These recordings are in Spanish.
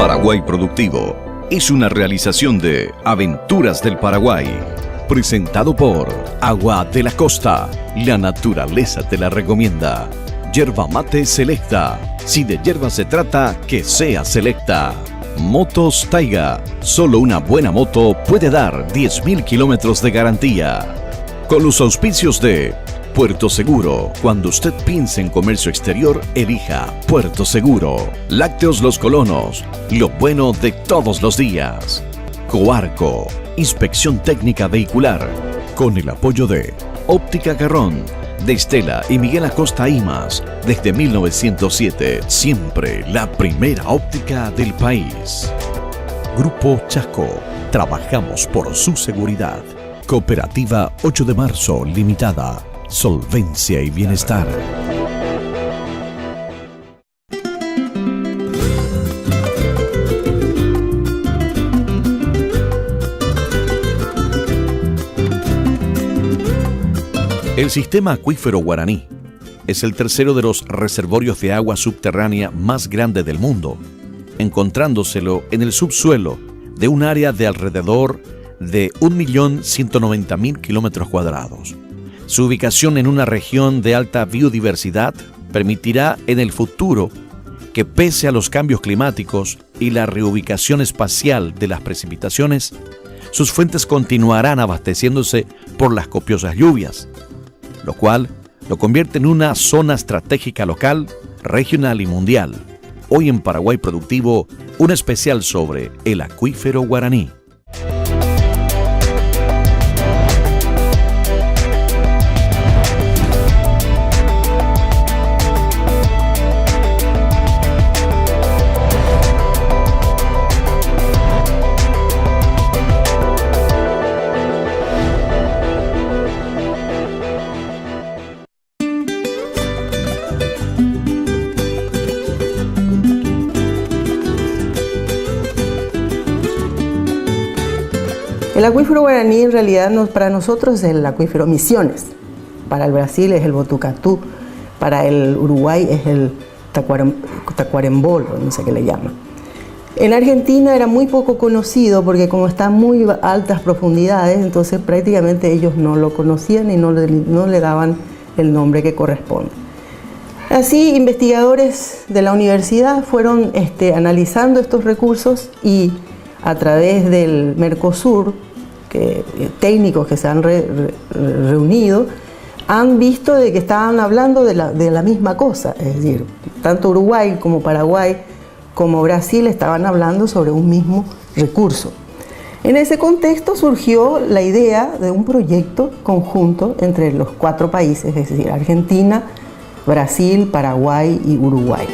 Paraguay Productivo es una realización de Aventuras del Paraguay, presentado por Agua de la Costa. La naturaleza te la recomienda. Yerba mate selecta. Si de yerba se trata, que sea selecta. Motos Taiga. Solo una buena moto puede dar 10.000 kilómetros de garantía. Con los auspicios de Puerto Seguro. Cuando usted piense en comercio exterior, elija Puerto Seguro. Lácteos Los Colonos. Lo bueno de todos los días. Coarco. Inspección técnica vehicular. Con el apoyo de Óptica Garrón. De Estela y Miguel Acosta Imas. Desde 1907, siempre la primera óptica del país. Grupo Chaco. Trabajamos por su seguridad. Cooperativa 8 de Marzo Limitada. Solvencia y bienestar. El sistema acuífero Guaraní es el tercero de los reservorios de agua subterránea más grande del mundo, encontrándoselo en el subsuelo de un área de alrededor de 1.190.000 kilómetros cuadrados. Su ubicación en una región de alta biodiversidad permitirá en el futuro que, pese a los cambios climáticos y la reubicación espacial de las precipitaciones, sus fuentes continuarán abasteciéndose por las copiosas lluvias, lo cual lo convierte en una zona estratégica local, regional y mundial. Hoy en Paraguay Productivo, un especial sobre el acuífero Guaraní. El acuífero Guaraní en realidad para nosotros es el acuífero Misiones. Para el Brasil es el Botucatú, para el Uruguay es el Tacuarembó, no sé qué le llaman. En Argentina era muy poco conocido porque como está a muy altas profundidades, entonces prácticamente ellos no lo conocían y no le daban el nombre que corresponde. Así, investigadores de la universidad fueron analizando estos recursos y a través del Mercosur, técnicos que se han reunido, han visto de que estaban hablando de la misma cosa, es decir, tanto Uruguay como Paraguay como Brasil estaban hablando sobre un mismo recurso. En ese contexto surgió la idea de un proyecto conjunto entre los 4 países, es decir, Argentina, Brasil, Paraguay y Uruguay.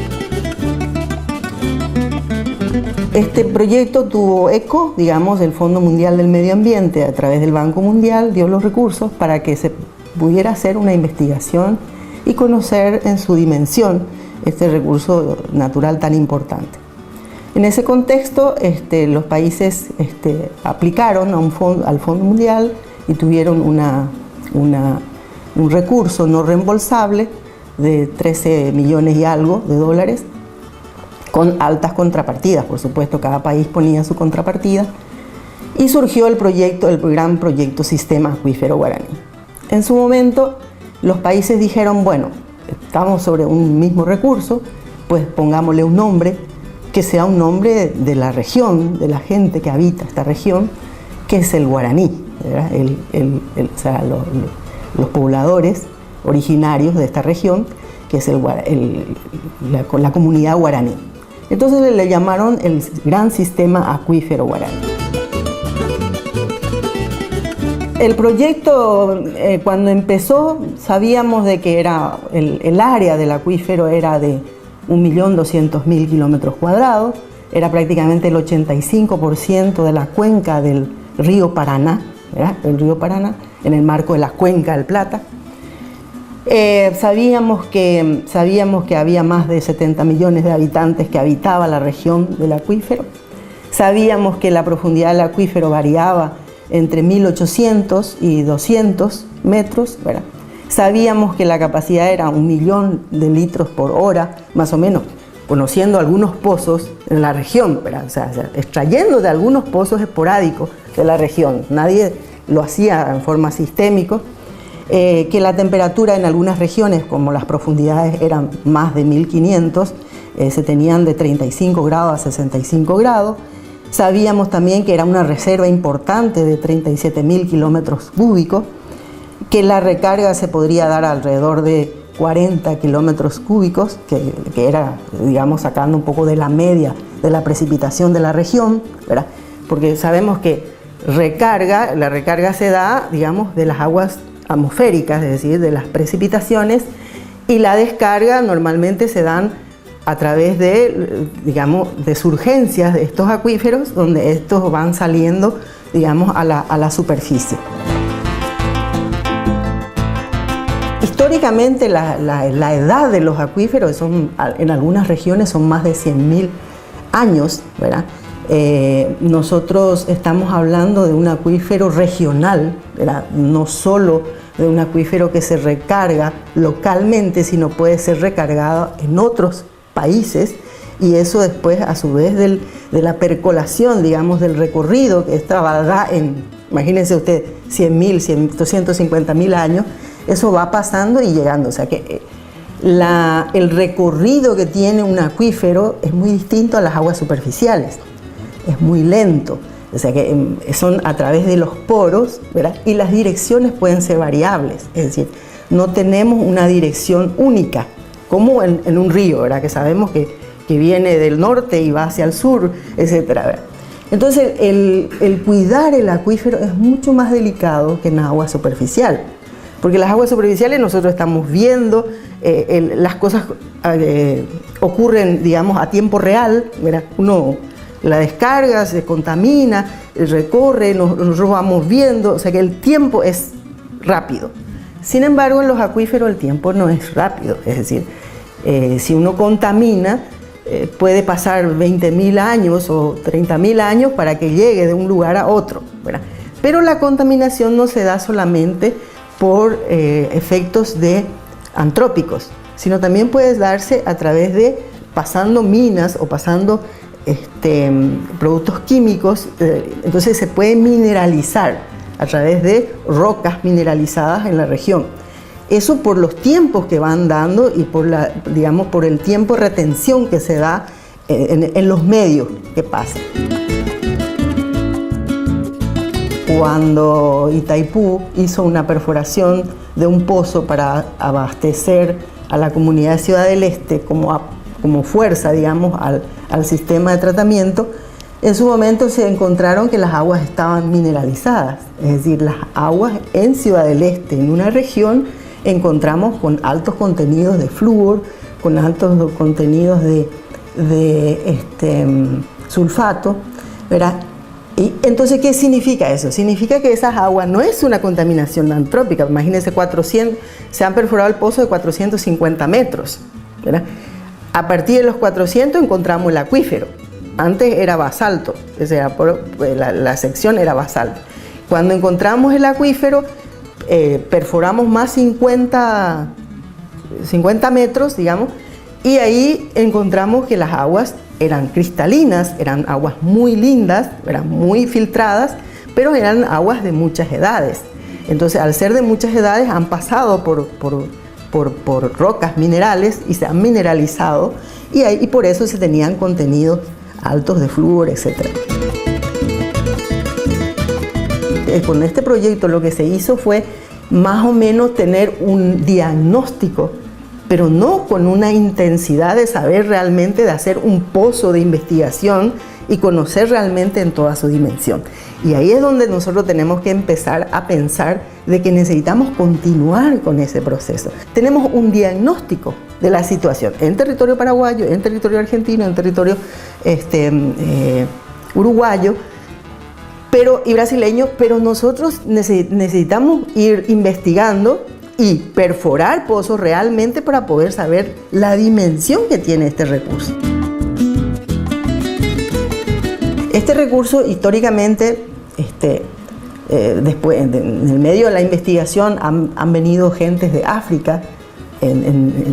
Este proyecto tuvo eco, digamos, del Fondo Mundial del Medio Ambiente. A través del Banco Mundial dio los recursos para que se pudiera hacer una investigación y conocer en su dimensión este recurso natural tan importante. En ese contexto, los países aplicaron al Fondo Mundial y tuvieron un recurso no reembolsable de 13 millones y algo de dólares, con altas contrapartidas, por supuesto, cada país ponía su contrapartida, y surgió el gran proyecto Sistema Acuífero Guaraní. En su momento, los países dijeron, bueno, estamos sobre un mismo recurso, pues pongámosle un nombre, que sea un nombre de la región, de la gente que habita esta región, que es el guaraní, ¿verdad? O sea, los pobladores originarios de esta región, que es la comunidad guaraní. Entonces le llamaron el Gran Sistema Acuífero Guaraní. El proyecto, cuando empezó, sabíamos de que el área del acuífero era de 1.200.000 kilómetros cuadrados, era prácticamente el 85% de la cuenca del río Paraná, ¿verdad? El río Paraná, en el marco de la cuenca del Plata. Sabíamos que había más de 70 millones de habitantes que habitaban la región del acuífero. Sabíamos que la profundidad del acuífero variaba entre 1.800 y 200 metros, ¿verdad? Sabíamos que la capacidad era 1 millón de litros por hora, más o menos, conociendo algunos pozos en la región, ¿verdad? O sea, extrayendo de algunos pozos esporádicos de la región. Nadie lo hacía en forma sistémica. Que la temperatura en algunas regiones, como las profundidades eran más de 1500, se tenían de 35 grados a 65 grados. Sabíamos también que era una reserva importante de 37.000 kilómetros cúbicos, que la recarga se podría dar alrededor de 40 kilómetros cúbicos, que era, digamos, sacando un poco de la media de la precipitación de la región, ¿verdad? Porque sabemos que la recarga se da, digamos, de las aguas atmosféricas, es decir, de las precipitaciones, y la descarga normalmente se dan a través de, digamos, de surgencias de estos acuíferos, donde estos van saliendo, digamos, a la superficie. Históricamente la edad de los acuíferos en algunas regiones son más de 100.000 años, ¿verdad? Nosotros estamos hablando de un acuífero regional, ¿verdad? No solo de un acuífero que se recarga localmente, sino puede ser recargado en otros países, y eso después, a su vez, de la percolación, digamos, del recorrido que esta da en, imagínense usted, 100.000, 250.000 años, eso va pasando y llegando. O sea que el recorrido que tiene un acuífero es muy distinto a las aguas superficiales, es muy lento. O sea que son a través de los poros, ¿verdad? Y las direcciones pueden ser variables, es decir, no tenemos una dirección única, como en un río, ¿verdad? Que sabemos que viene del norte y va hacia el sur, etcétera, ¿verdad? Entonces, el cuidar el acuífero es mucho más delicado que en agua superficial, porque las aguas superficiales nosotros estamos viendo, las cosas ocurren, digamos, a tiempo real, ¿verdad? Uno la descarga, se contamina, recorre, nosotros vamos viendo, o sea que el tiempo es rápido. Sin embargo, en los acuíferos el tiempo no es rápido, es decir, si uno contamina, puede pasar 20.000 años o 30.000 años para que llegue de un lugar a otro, ¿verdad? Pero la contaminación no se da solamente por efectos antrópicos, sino también puede darse a través de pasando minas o pasando productos químicos, entonces se puede mineralizar a través de rocas mineralizadas en la región. Eso por los tiempos que van dando y digamos, por el tiempo de retención que se da en los medios que pasan. Cuando Itaipú hizo una perforación de un pozo para abastecer a la comunidad de Ciudad del Este como fuerza, digamos, al sistema de tratamiento, en su momento se encontraron que las aguas estaban mineralizadas, es decir, las aguas en Ciudad del Este, en una región, encontramos con altos contenidos de flúor, con altos contenidos de sulfato, ¿verdad? Y entonces, ¿qué significa eso? Significa que esas aguas no es una contaminación antrópica. Imagínense, se han perforado el pozo de 450 metros, ¿verdad? A partir de los 400 encontramos el acuífero. Antes era basalto, o sea, la sección era basalto. Cuando encontramos el acuífero, perforamos más 50 metros, digamos, y ahí encontramos que las aguas eran cristalinas, eran aguas muy lindas, eran muy filtradas, pero eran aguas de muchas edades. Entonces, al ser de muchas edades, han pasado por rocas minerales y se han mineralizado, y por eso se tenían contenidos altos de flúor, etc. Con este proyecto lo que se hizo fue más o menos tener un diagnóstico, pero no con una intensidad de saber realmente, de hacer un pozo de investigación y conocer realmente en toda su dimensión. Y ahí es donde nosotros tenemos que empezar a pensar de que necesitamos continuar con ese proceso. Tenemos un diagnóstico de la situación en territorio paraguayo, en territorio argentino, en territorio uruguayo y brasileño, pero nosotros necesitamos ir investigando y perforar pozos realmente para poder saber la dimensión que tiene este recurso. Este recurso históricamente, después, en el medio de la investigación, han venido gentes de África,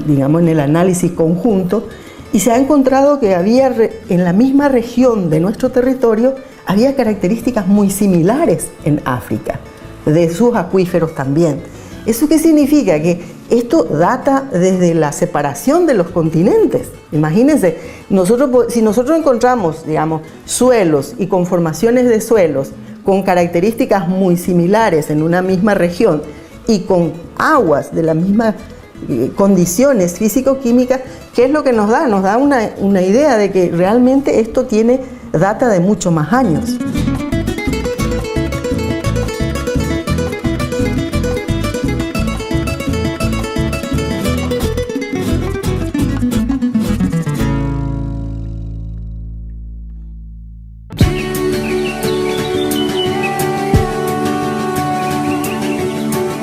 digamos, en el análisis conjunto, Y se ha encontrado que había en la misma región de nuestro territorio, había características muy similares en África, de sus acuíferos también. ¿Eso qué significa? Que esto data desde la separación de los continentes. Imagínense, si nosotros encontramos, digamos, suelos y conformaciones de suelos con características muy similares en una misma región y con aguas de la misma condiciones físico-químicas, ¿qué es lo que nos da? Nos da una idea de que realmente esto tiene data de mucho más años.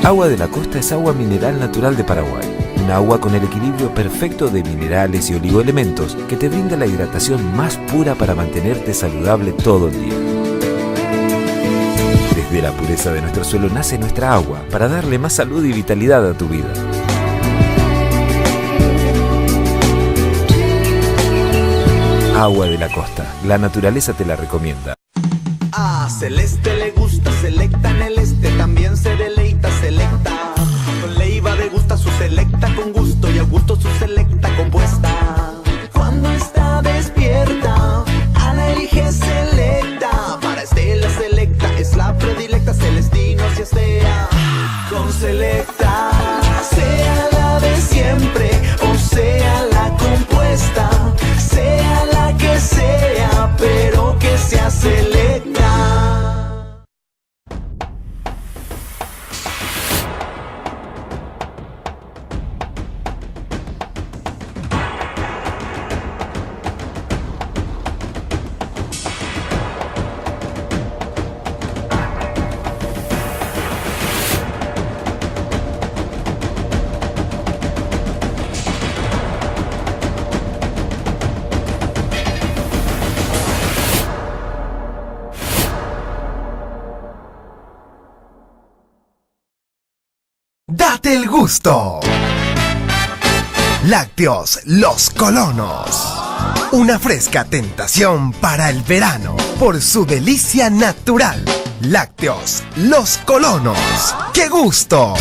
Agua de la Costa es agua mineral natural de Paraguay. Un agua con el equilibrio perfecto de minerales y oligoelementos que te brinda la hidratación más pura para mantenerte saludable todo el día. Desde la pureza de nuestro suelo nace nuestra agua para darle más salud y vitalidad a tu vida. Agua de la Costa. La naturaleza te la recomienda. A Celeste le gusta Selecta en el este, también se deleita Selecta. Con Leiva degusta su Selecta con gusto y a gusto su Selecta compuesta. Cuando está despierta, Ana elige Selecta. Para Estela Selecta es la predilecta, Celestino si estea. Con Selecta, sea la de siempre o sea la compuesta, sea la que sea, pero que sea Selecta. ¡Date el gusto! Lácteos Los Colonos. Una fresca tentación para el verano por su delicia natural. Lácteos Los Colonos. ¡Qué gusto!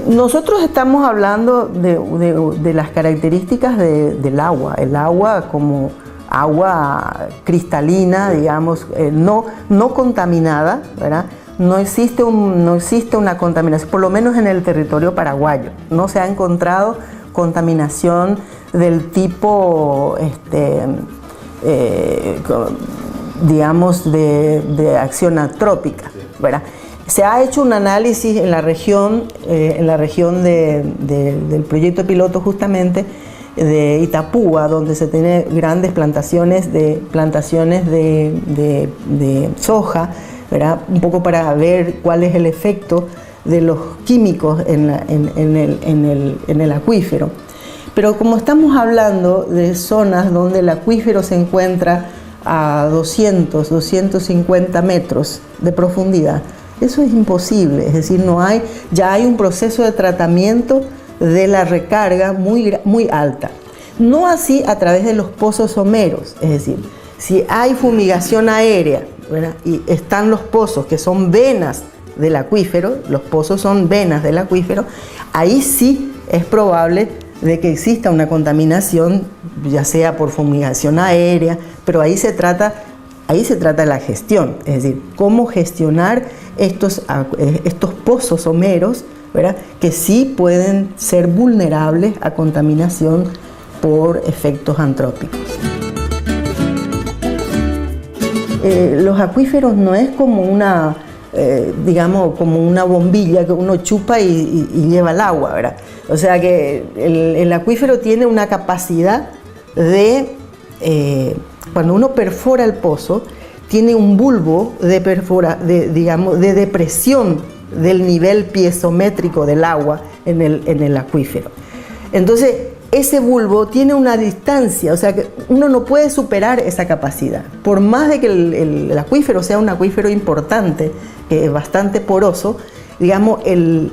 Nosotros estamos hablando de las características del agua. El agua como agua cristalina, digamos, no contaminada, ¿verdad? No existe una contaminación, por lo menos en el territorio paraguayo. No se ha encontrado contaminación del tipo, digamos, de acción antrópica, ¿verdad? Se ha hecho un análisis en la región del proyecto piloto justamente de Itapúa, donde se tienen grandes plantaciones de soja, ¿verdad? Un poco para ver cuál es el efecto de los químicos en el acuífero. Pero como estamos hablando de zonas donde el acuífero se encuentra a 250 metros de profundidad, eso es imposible, es decir, ya hay un proceso de tratamiento de la recarga muy alta. No así a través de los pozos someros, es decir, si hay fumigación aérea, ¿verdad? Y están los pozos que son venas del acuífero, los pozos son venas del acuífero, ahí sí es probable de que exista una contaminación, ya sea por fumigación aérea, pero ahí se trata de la gestión, es decir, cómo gestionar estos pozos someros, ¿verdad? Que sí pueden ser vulnerables a contaminación por efectos antrópicos. Los acuíferos no es como digamos, como una bombilla que uno chupa y lleva el agua, ¿verdad? O sea que el acuífero tiene una capacidad de, cuando uno perfora el pozo, tiene un bulbo de depresión del nivel piezométrico del agua en el acuífero. Entonces, ese bulbo tiene una distancia, o sea que uno no puede superar esa capacidad. Por más de que el acuífero sea un acuífero importante, bastante poroso, digamos, el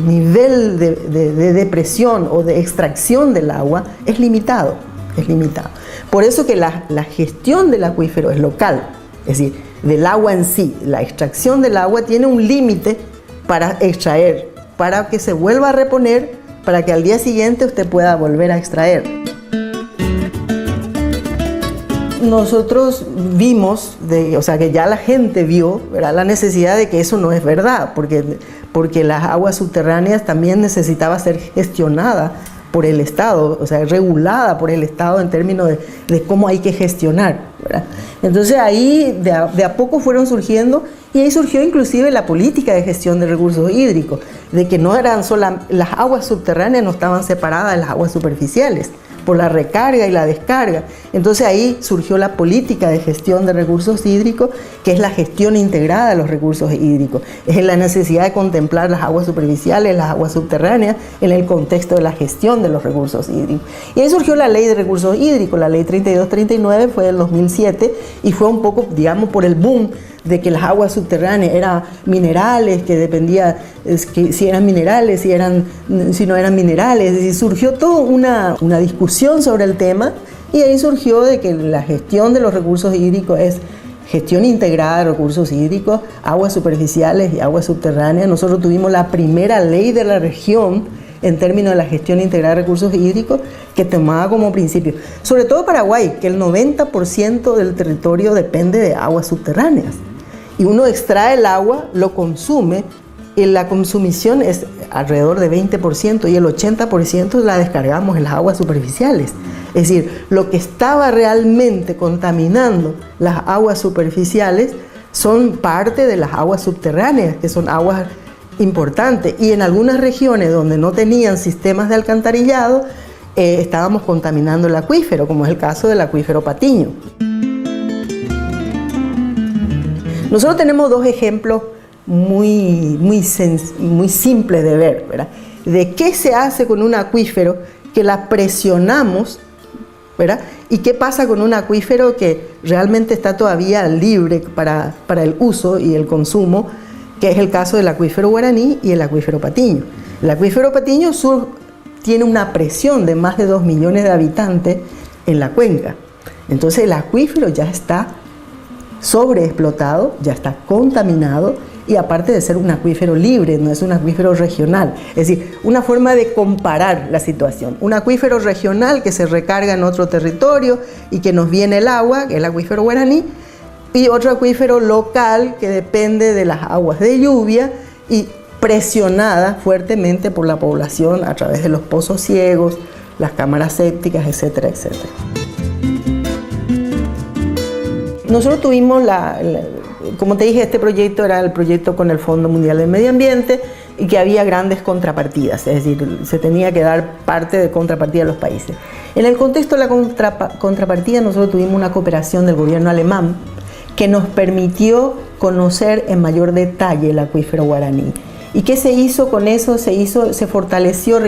nivel de depresión o de extracción del agua es limitado, es limitado. Por eso que la gestión del acuífero es local, es decir, del agua en sí. La extracción del agua tiene un límite para extraer, para que se vuelva a reponer, para que al día siguiente usted pueda volver a extraer. Nosotros vimos, o sea que ya la gente vio, ¿verdad?, la necesidad de que eso no es verdad, porque las aguas subterráneas también necesitaba ser gestionada por el Estado, o sea, regulada por el Estado en términos de cómo hay que gestionar, ¿verdad? Entonces ahí de a poco fueron surgiendo, y ahí surgió inclusive la política de gestión de recursos hídricos, de que no eran solo las aguas subterráneas, no estaban separadas de las aguas superficiales por la recarga y la descarga. Entonces ahí surgió la política de gestión de recursos hídricos, que es la gestión integrada de los recursos hídricos. Es la necesidad de contemplar las aguas superficiales, las aguas subterráneas, en el contexto de la gestión de los recursos hídricos. Y ahí surgió la Ley de Recursos Hídricos, la Ley 3239, fue del 2007, y fue un poco, digamos, por el boom de que las aguas subterráneas eran minerales, que dependía que si eran minerales, si no eran minerales, y surgió toda una discusión sobre el tema, y ahí surgió de que la gestión de los recursos hídricos es gestión integrada de recursos hídricos, aguas superficiales y aguas subterráneas. Nosotros tuvimos la primera ley de la región en términos de la gestión integrada de recursos hídricos, que tomaba como principio, sobre todo Paraguay, que el 90% del territorio depende de aguas subterráneas. Y uno extrae el agua, lo consume, y la consumición es alrededor de 20%, y el 80% la descargamos en las aguas superficiales. Es decir, lo que estaba realmente contaminando las aguas superficiales son parte de las aguas subterráneas, que son aguas importantes. Y en algunas regiones donde no tenían sistemas de alcantarillado, estábamos contaminando el acuífero, como es el caso del acuífero Patiño. Nosotros tenemos dos ejemplos muy simples de ver, ¿verdad? De qué se hace con un acuífero que la presionamos, ¿verdad? Y qué pasa con un acuífero que realmente está todavía libre para el uso y el consumo, que es el caso del acuífero Guaraní y el acuífero Patiño. El acuífero Patiño tiene una presión de más de 2 millones de habitantes en la cuenca. Entonces el acuífero ya está sobreexplotado, ya está contaminado, y aparte de ser un acuífero libre, no es un acuífero regional. Es decir, una forma de comparar la situación. Un acuífero regional que se recarga en otro territorio y que nos viene el agua, que es el acuífero Guaraní, y otro acuífero local que depende de las aguas de lluvia y presionada fuertemente por la población a través de los pozos ciegos, las cámaras sépticas, etcétera, etcétera. Nosotros tuvimos como te dije, este proyecto era el proyecto con el Fondo Mundial del Medio Ambiente, y que había grandes contrapartidas, es decir, se tenía que dar parte de contrapartida a los países. En el contexto de la contrapartida, nosotros tuvimos una cooperación del gobierno alemán que nos permitió conocer en mayor detalle el acuífero Guaraní. ¿Y qué se hizo con eso? Se fortaleció,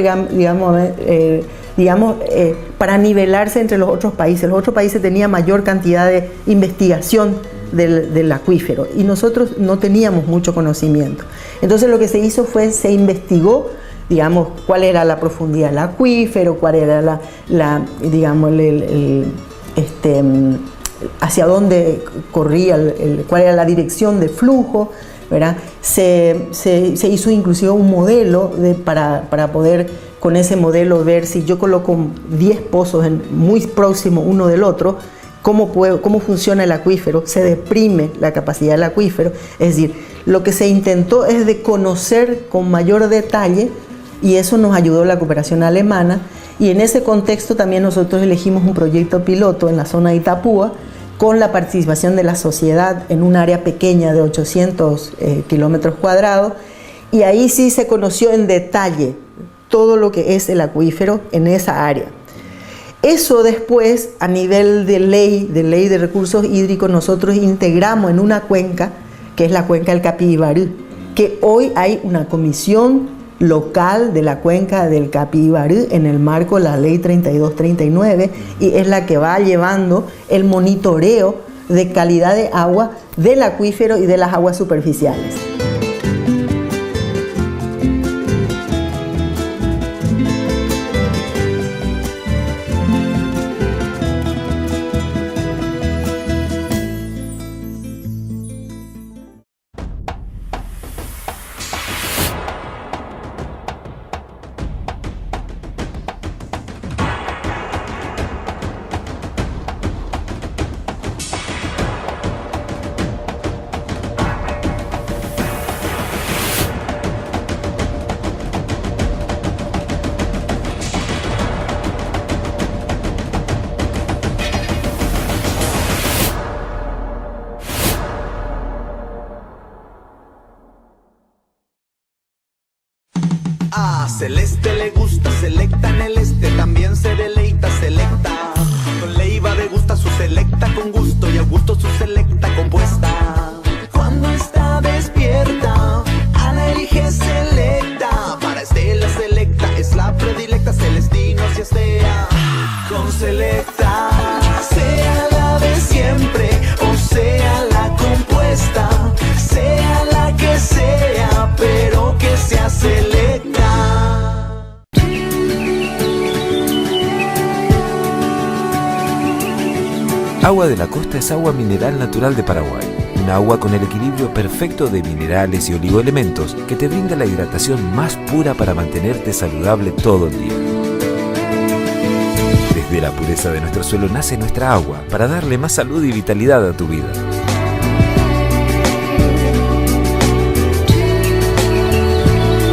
para nivelarse entre los otros países. Los otros países tenían mayor cantidad de investigación del acuífero, y nosotros no teníamos mucho conocimiento. Entonces lo que se hizo fue, se investigó, digamos, cuál era la profundidad del acuífero, cuál era hacia dónde corría, cuál era la dirección de flujo, ¿verdad? Se hizo inclusive un modelo para poder con ese modelo ver si yo coloco 10 pozos muy próximos uno del otro, cómo funciona el acuífero, se deprime la capacidad del acuífero. Es decir, lo que se intentó es de conocer con mayor detalle, y eso nos ayudó la cooperación alemana, y en ese contexto también nosotros elegimos un proyecto piloto en la zona de Itapúa, con la participación de la sociedad en un área pequeña de 800 kilómetros cuadrados, y ahí sí se conoció en detalle todo lo que es el acuífero en esa área. Eso después, a nivel de ley de recursos hídricos, nosotros integramos en una cuenca, que es la cuenca del Capibaribe, que hoy hay una comisión local de la cuenca del Capibari en el marco de la ley 3239 y es la que va llevando el monitoreo de calidad de agua del acuífero y de las aguas superficiales. A Celeste le gusta, selecta en el este, también se deleita, selecta. Con Leiva degusta su selecta con gusto y a gusto su selecta compuesta. Cuando está despierta, Ana elige selecta. Para Estela selecta es la predilecta, Celestino si estea. Con selecta, sea la de siempre o sea la compuesta, sea la que sea, pero que sea selecta. Agua de la Costa es agua mineral natural de Paraguay. Un agua con el equilibrio perfecto de minerales y oligoelementos que te brinda la hidratación más pura para mantenerte saludable todo el día. Desde la pureza de nuestro suelo nace nuestra agua para darle más salud y vitalidad a tu vida.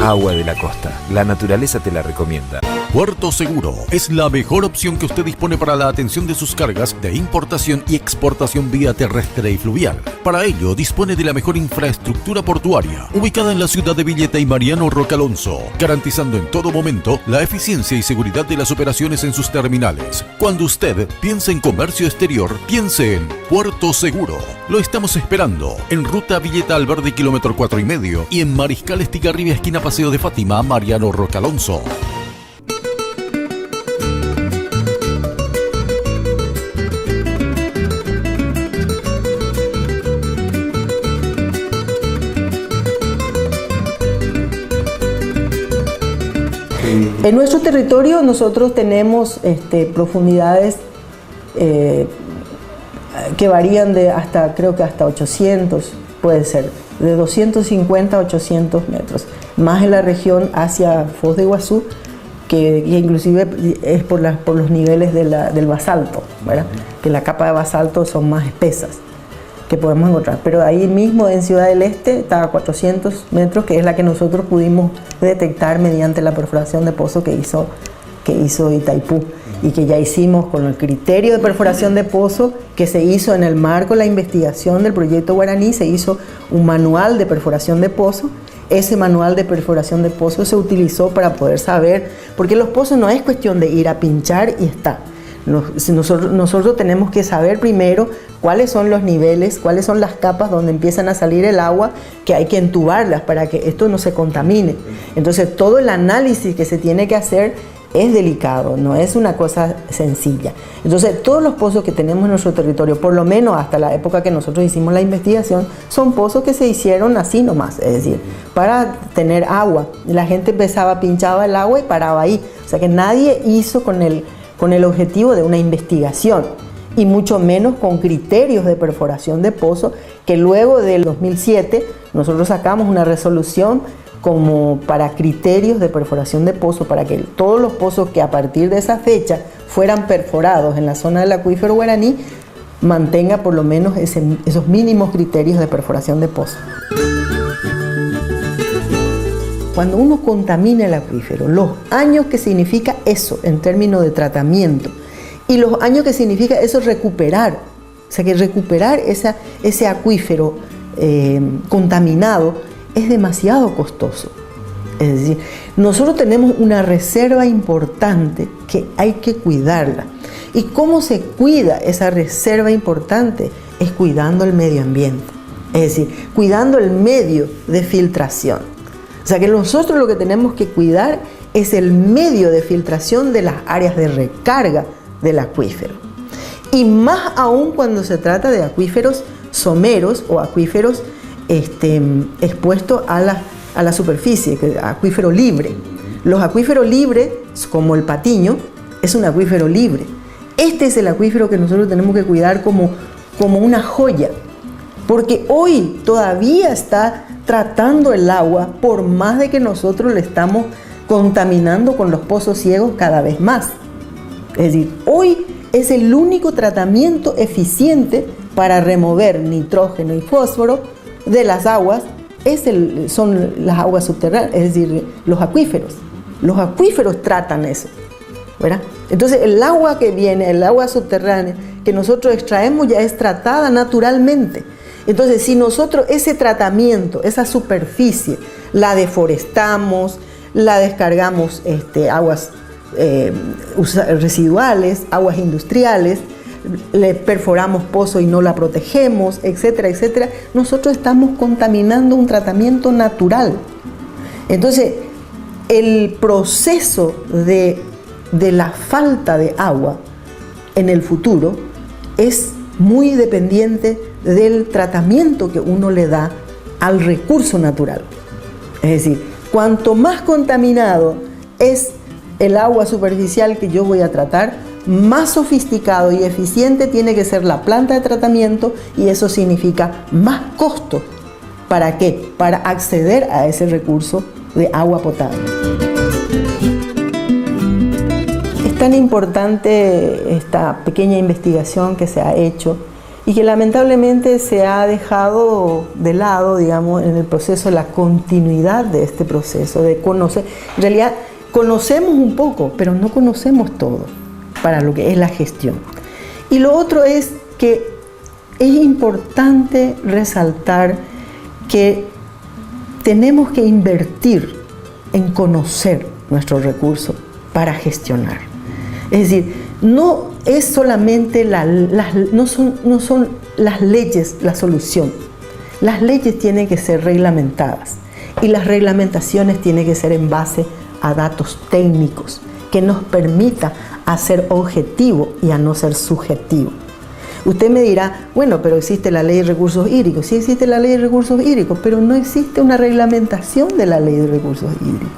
Agua de la Costa, la naturaleza te la recomienda. Puerto Seguro es la mejor opción que usted dispone para la atención de sus cargas de importación y exportación vía terrestre y fluvial. Para ello, dispone de la mejor infraestructura portuaria, ubicada en la ciudad de Villeta y Mariano Roca Alonso, garantizando en todo momento la eficiencia y seguridad de las operaciones en sus terminales. Cuando usted piense en comercio exterior, piense en Puerto Seguro. Lo estamos esperando en Ruta Villeta Alverde, kilómetro 4,5 y en Mariscal Estigarribia, esquina Paseo de Fátima, Mariano Roca Alonso. En nuestro territorio nosotros tenemos profundidades que varían de hasta, creo que hasta 800, puede ser, de 250 a 800 metros. Más en la región hacia Foz de Iguazú, que inclusive es por los niveles del basalto, ¿verdad? Que la capa de basalto son más espesas que podemos encontrar. Pero ahí mismo en Ciudad del Este está a 400 metros, que es la que nosotros pudimos detectar mediante la perforación de pozo que hizo Itaipú y que ya hicimos con el criterio de perforación de pozo que se hizo en el marco de la investigación del proyecto Guaraní. Se hizo un manual de perforación de pozo. Ese manual de perforación de pozo se utilizó para poder saber, porque los pozos no es cuestión de ir a pinchar y está. Nosotros tenemos que saber primero cuáles son los niveles, cuáles son las capas donde empiezan a salir el agua, que hay que entubarlas para que esto no se contamine. Entonces todo el análisis que se tiene que hacer es delicado, no es una cosa sencilla. Entonces todos los pozos que tenemos en nuestro territorio, por lo menos hasta la época que nosotros hicimos la investigación, son pozos que se hicieron así nomás, es decir, para tener agua. La gente pinchaba el agua y paraba ahí. O sea que nadie hizo con el objetivo de una investigación y mucho menos con criterios de perforación de pozo, que luego del 2007 nosotros sacamos una resolución como para criterios de perforación de pozo, para que todos los pozos que a partir de esa fecha fueran perforados en la zona del acuífero Guaraní mantenga por lo menos esos mínimos criterios de perforación de pozo. Cuando uno contamina el acuífero, los años que significa eso en términos de tratamiento y los años que significa eso recuperar, o sea que recuperar ese acuífero contaminado es demasiado costoso. Es decir, nosotros tenemos una reserva importante que hay que cuidarla. ¿Y cómo se cuida esa reserva importante? Es cuidando el medio ambiente, es decir, cuidando el medio de filtración. O sea que nosotros lo que tenemos que cuidar es el medio de filtración de las áreas de recarga del acuífero. Y más aún cuando se trata de acuíferos someros o acuíferos expuestos a la superficie, acuífero libre. Los acuíferos libres, como el Patiño, es un acuífero libre. Este es el acuífero que nosotros tenemos que cuidar como una joya, porque hoy todavía está tratando el agua, por más de que nosotros le estamos contaminando con los pozos ciegos cada vez más. Es decir, hoy es el único tratamiento eficiente para remover nitrógeno y fósforo de las aguas, son las aguas subterráneas, es decir, los acuíferos. Los acuíferos tratan eso, ¿verdad? Entonces el agua que viene, el agua subterránea que nosotros extraemos ya es tratada naturalmente. Entonces si nosotros ese tratamiento, esa superficie, la deforestamos, la descargamos aguas residuales, aguas industriales, le perforamos pozo y no la protegemos, etcétera, etcétera, nosotros estamos contaminando un tratamiento natural. Entonces el proceso de la falta de agua en el futuro es muy dependiente del tratamiento que uno le da al recurso natural. Es decir, cuanto más contaminado es el agua superficial que yo voy a tratar, más sofisticado y eficiente tiene que ser la planta de tratamiento, y eso significa más costo. ¿Para qué? Para acceder a ese recurso de agua potable. Es tan importante esta pequeña investigación que se ha hecho y que lamentablemente se ha dejado de lado, digamos, en el proceso, la continuidad de este proceso, de conocer. En realidad, conocemos un poco, pero no conocemos todo para lo que es la gestión. Y lo otro es que es importante resaltar que tenemos que invertir en conocer nuestros recursos para gestionar. Es decir, no es solamente no son las leyes la solución. Las leyes tienen que ser reglamentadas, y las reglamentaciones tienen que ser en base a datos técnicos que nos permita a ser objetivo y a no ser subjetivo. Usted me dirá, bueno, pero existe la ley de recursos hídricos. Sí existe la ley de recursos hídricos, pero no existe una reglamentación de la ley de recursos hídricos.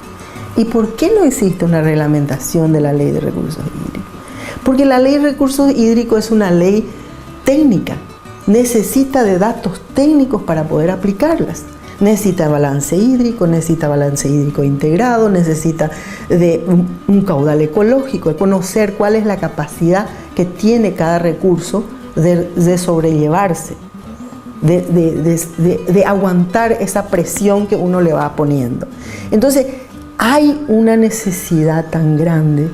¿Y por qué no existe una reglamentación de la ley de recursos hídricos? Porque la ley de recursos hídricos es una ley técnica, necesita de datos técnicos para poder aplicarlas. Necesita balance hídrico integrado, necesita de un caudal ecológico, de conocer cuál es la capacidad que tiene cada recurso de sobrellevarse, de aguantar esa presión que uno le va poniendo. Entonces, hay una necesidad tan grande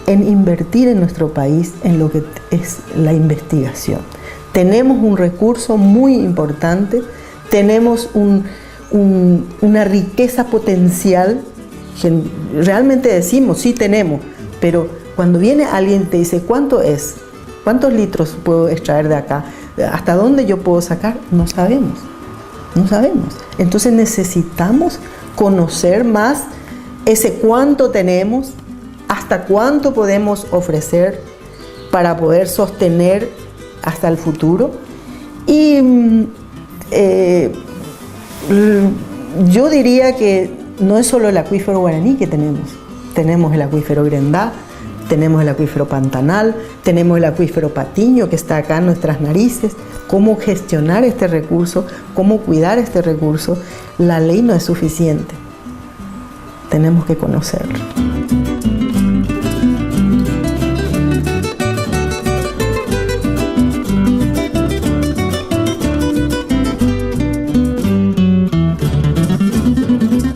en invertir en nuestro país en lo que es la investigación. Tenemos un recurso muy importante, tenemos una riqueza potencial que realmente decimos, sí tenemos, pero cuando viene alguien y te dice, ¿cuánto es? ¿Cuántos litros puedo extraer de acá? ¿Hasta dónde yo puedo sacar? No sabemos. Entonces necesitamos conocer más ese cuánto tenemos, hasta cuánto podemos ofrecer para poder sostener hasta el futuro. Y yo diría que no es solo el acuífero Guaraní que tenemos el acuífero Grendá, tenemos el acuífero Pantanal, tenemos el acuífero Patiño que está acá en nuestras narices. Cómo gestionar este recurso, cómo cuidar este recurso, la ley no es suficiente, tenemos que conocerlo.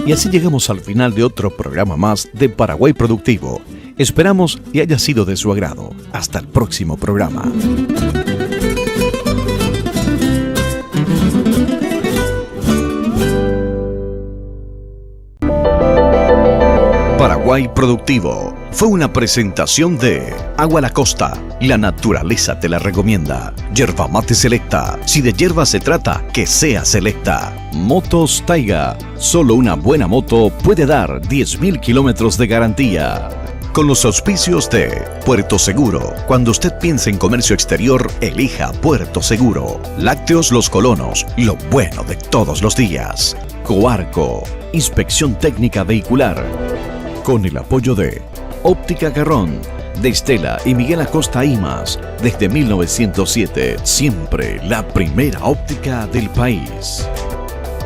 Y así llegamos al final de otro programa más de Paraguay Productivo. Esperamos y haya sido de su agrado. Hasta el próximo programa. Paraguay Paraguay Productivo fue una presentación de Agua La Costa. La naturaleza te la recomienda. Yerba Mate Selecta. Si de hierba se trata, que sea selecta. Motos Taiga. Solo una buena moto puede dar 10.000 kilómetros de garantía. Con los auspicios de Puerto Seguro. Cuando usted piense en comercio exterior, elija Puerto Seguro. Lácteos Los Colonos. Lo bueno de todos los días. Coarco. Inspección técnica vehicular. Con el apoyo de Óptica Garrón, de Estela y Miguel Acosta Imas. Desde 1907, siempre la primera óptica del país.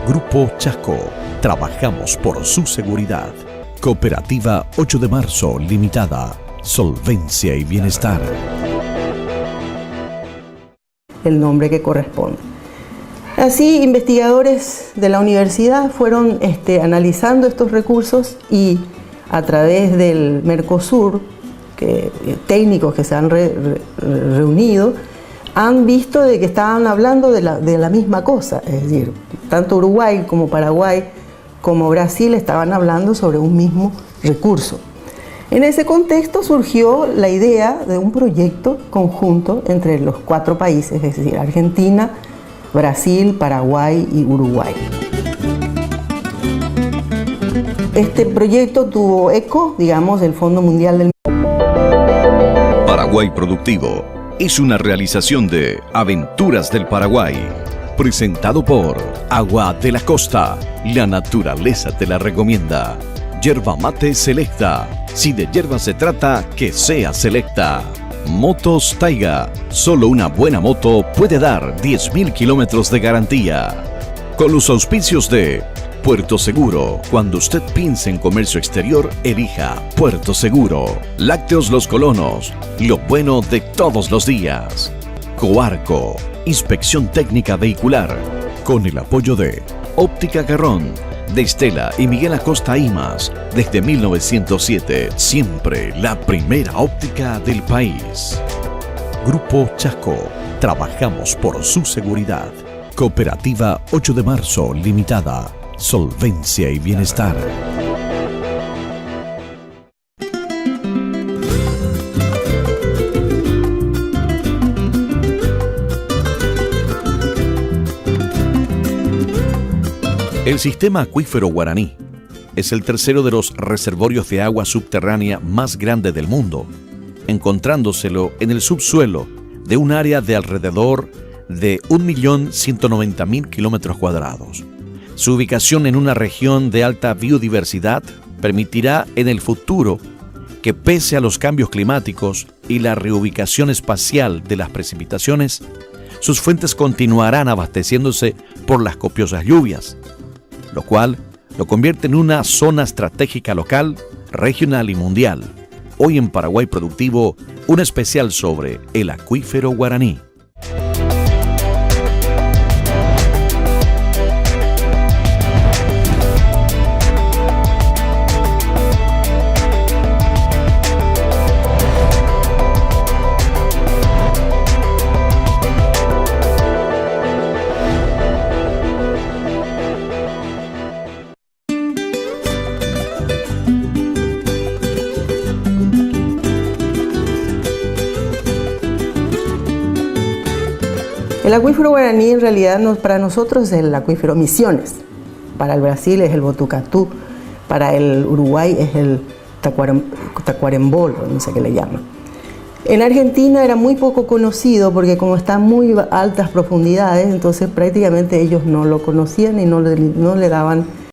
Grupo Chasco. Trabajamos por su seguridad. Cooperativa 8 de Marzo Limitada. Solvencia y bienestar. El nombre que corresponde. Así, investigadores de la universidad fueron analizando estos recursos y a través del Mercosur, técnicos que se han reunido, han visto de que estaban hablando de la misma cosa. Es decir, tanto Uruguay como Paraguay como Brasil estaban hablando sobre un mismo recurso. En ese contexto surgió la idea de un proyecto conjunto entre los 4 países, es decir, Argentina, Brasil, Paraguay y Uruguay. Este proyecto tuvo eco, digamos, del Fondo Mundial del Paraguay Productivo es una realización de Aventuras del Paraguay. Presentado por Agua de la Costa. La naturaleza te la recomienda. Yerba Mate Selecta. Si de hierba se trata, que sea selecta. Motos Taiga. Solo una buena moto puede dar 10.000 kilómetros de garantía. Con los auspicios de Puerto Seguro. Cuando usted piense en comercio exterior, elija Puerto Seguro. Lácteos Los Colonos. Lo bueno de todos los días. Coarco. Inspección técnica vehicular. Con el apoyo de Óptica Garrón, de Estela y Miguel Acosta Imas. Desde 1907, siempre la primera óptica del país. Grupo Chasco. Trabajamos por su seguridad. Cooperativa 8 de Marzo Limitada. Solvencia y bienestar. El sistema acuífero Guaraní es el tercero de los reservorios de agua subterránea más grande del mundo, encontrándoselo en el subsuelo de un área de alrededor de 1.190.000 kilómetros cuadrados. Su ubicación en una región de alta biodiversidad permitirá en el futuro que, pese a los cambios climáticos y la reubicación espacial de las precipitaciones, sus fuentes continuarán abasteciéndose por las copiosas lluvias, lo cual lo convierte en una zona estratégica local, regional y mundial. Hoy en Paraguay Productivo, un especial sobre el acuífero Guaraní. El acuífero Guaraní en realidad para nosotros es el acuífero Misiones. Para el Brasil es el Botucatú, para el Uruguay es el Tacuarembó, no sé qué le llaman. En Argentina era muy poco conocido porque como está a muy altas profundidades, entonces prácticamente ellos no lo conocían y no le daban